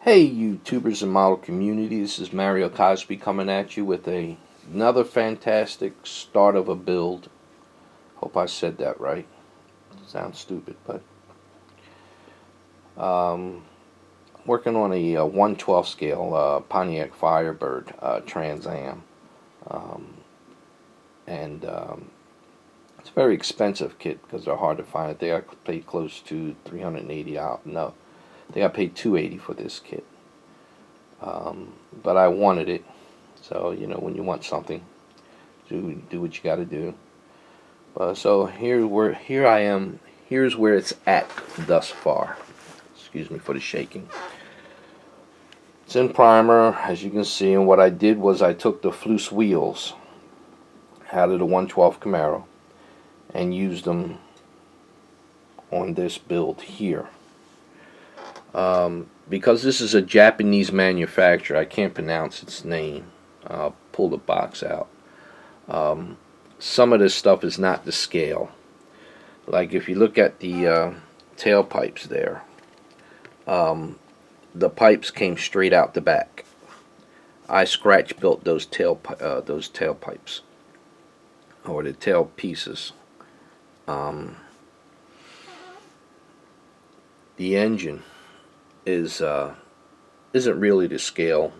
Hey, YouTubers and model community, this is Mario Cosby coming at you with another fantastic start of a build. Hope I said that right. Sounds stupid, but working on a 1/12 scale Pontiac Firebird Trans Am, um, and it's a very expensive kit because they're hard to find. I think I paid close to $380 out. No, I think I paid $280 for this kit. But I wanted it, so when you want something, do what you got to do. So here I am. Here's where it's at thus far. Excuse me for the shaking. It's in primer, as you can see, and what I did was I took the Flus wheels out of the 1/12 Camaro and used them on this build here. Because this is a Japanese manufacturer, I can't pronounce its name. I'll pull the box out. Some of this stuff is not to scale. Like if you look at the tailpipes there, the pipes came straight out the back. I scratch built those tailpipes, or the tail pieces. The engine isn't really to scale.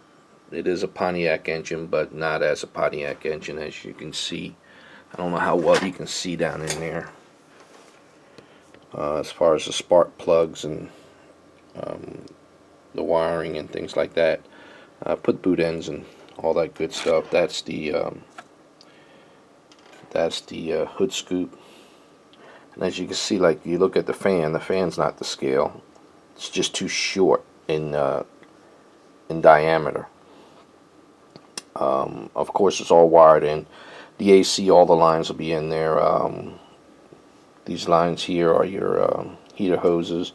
It is a Pontiac engine, but not as a Pontiac engine, as you can see. I don't know how well you can see down in there. As far as the spark plugs and the wiring and things like that. Put boot ends and all that good stuff. That's the hood scoop. And as you can see, like you look at the fan's not to scale. It's just too short in diameter. Of course, it's all wired in. The AC, all the lines will be in there. These lines here are your heater hoses.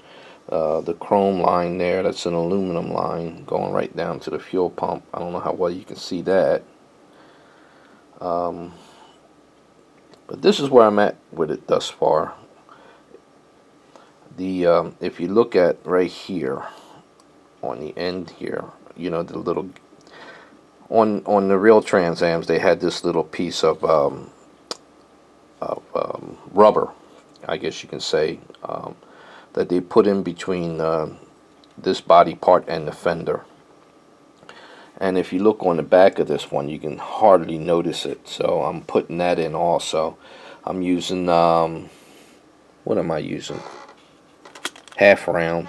The chrome line there, that's an aluminum line going right down to the fuel pump. I don't know how well you can see that. But this is where I'm at with it thus far. If you look at right here on the end here, the little on the real Trans Ams, they had this little piece of rubber, I guess you can say, that they put in between this body part and the fender. And if you look on the back of this one, you can hardly notice it. So I'm putting that in also. I'm using, what am I using? Half round.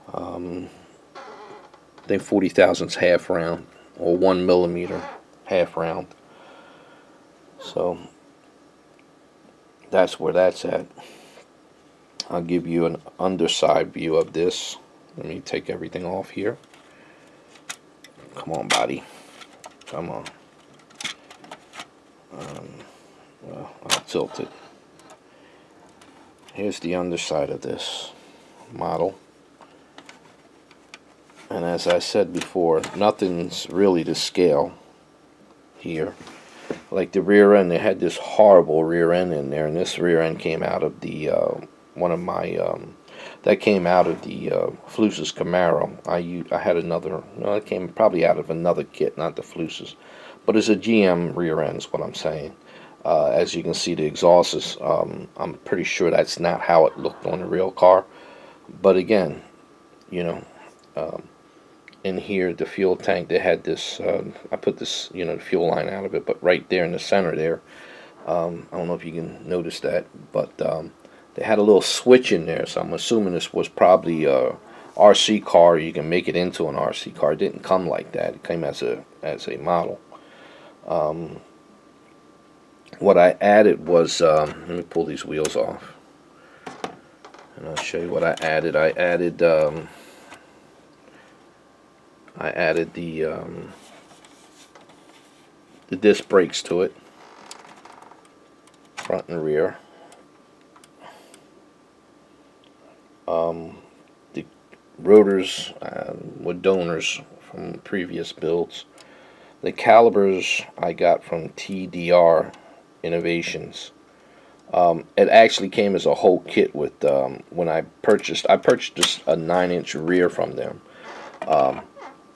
I think 40 thousandths half round, or 1 millimeter half round. So that's where that's at. I'll give you an underside view of this. Let me take everything off here. Come on, body. Come on. Well, I'll tilt it. Here's the underside of this model. And as I said before, nothing's really to scale here. Like the rear end, they had this horrible rear end in there, and this rear end came out of the that came out of the Flus's Camaro. I had another, no, it came probably out of another kit, not the Flus's, but it's a GM rear end is what I'm saying. As you can see, the exhaust is, I'm pretty sure that's not how it looked on the real car. But again, in here, the fuel tank, they had this, I put this, the fuel line out of it, but right there in the center there, I don't know if you can notice that, but they had a little switch in there, so I'm assuming this was probably a RC car. You can make it into an RC car. It didn't come like that. It came as a model. What I added was, let me pull these wheels off, and I'll show you what I added. I added the disc brakes to it, front and rear. The rotors were donors from previous builds. The calipers I got from TDR Innovations. It actually came as a whole kit with when I purchased just a 9-inch rear from them. Um,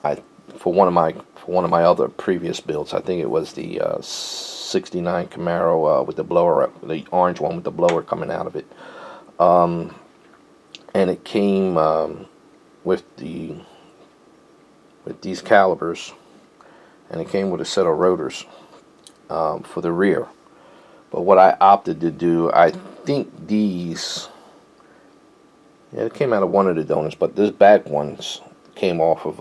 I for one of my other previous builds. I think it was the '69 Camaro with the blower, the orange one with the blower coming out of it. Um, and it came with these calipers, and it came with a set of rotors for the rear. But what I opted to do, I think these, yeah, it came out of one of the donors, but this back ones came off of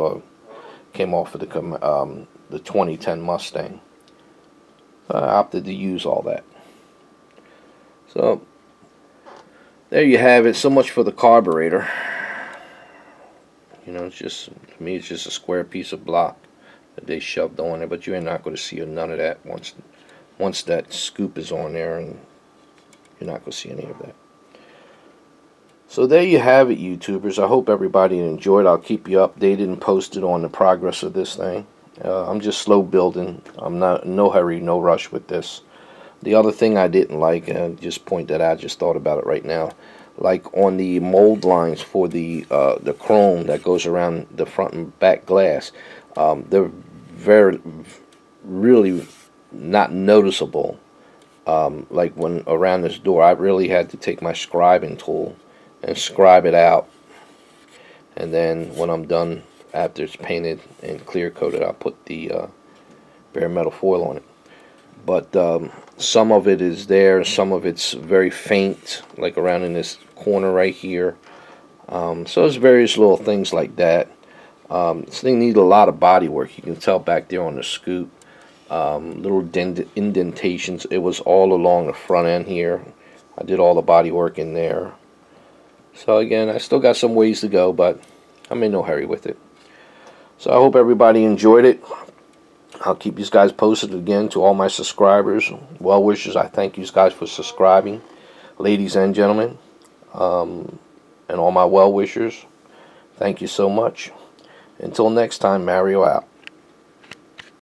the 2010 Mustang. So I opted to use all that. So there you have it. So much for the carburetor. You know, it's just, to me, it's just a square piece of block that they shoved on there. But you're not going to see none of that once that scoop is on there, and you're not going to see any of that. So there you have it, YouTubers. I hope everybody enjoyed. I'll keep you updated and posted on the progress of this thing. I'm just slow building. I'm not in no hurry, no rush with this. The other thing I didn't like, and just point that out, I just thought about it right now, like on the mold lines for the chrome that goes around the front and back glass, they're really not noticeable. Like when around this door, I really had to take my scribing tool and scribe it out, and then when I'm done, after it's painted and clear coated, I'll put the bare metal foil on it. But some of it is there, some of it's very faint, like around in this corner right here. So there's various little things like that. This thing needs a lot of body work. You can tell back there on the scoop, little indentations. It was all along the front end here. I did all the body work in there. So again, I still got some ways to go, but I'm in no hurry with it. So I hope everybody enjoyed it. I'll keep you guys posted again. To all my subscribers, well wishers, I thank you guys for subscribing, ladies and gentlemen, and all my well wishers. Thank you so much. Until next time, Mario out.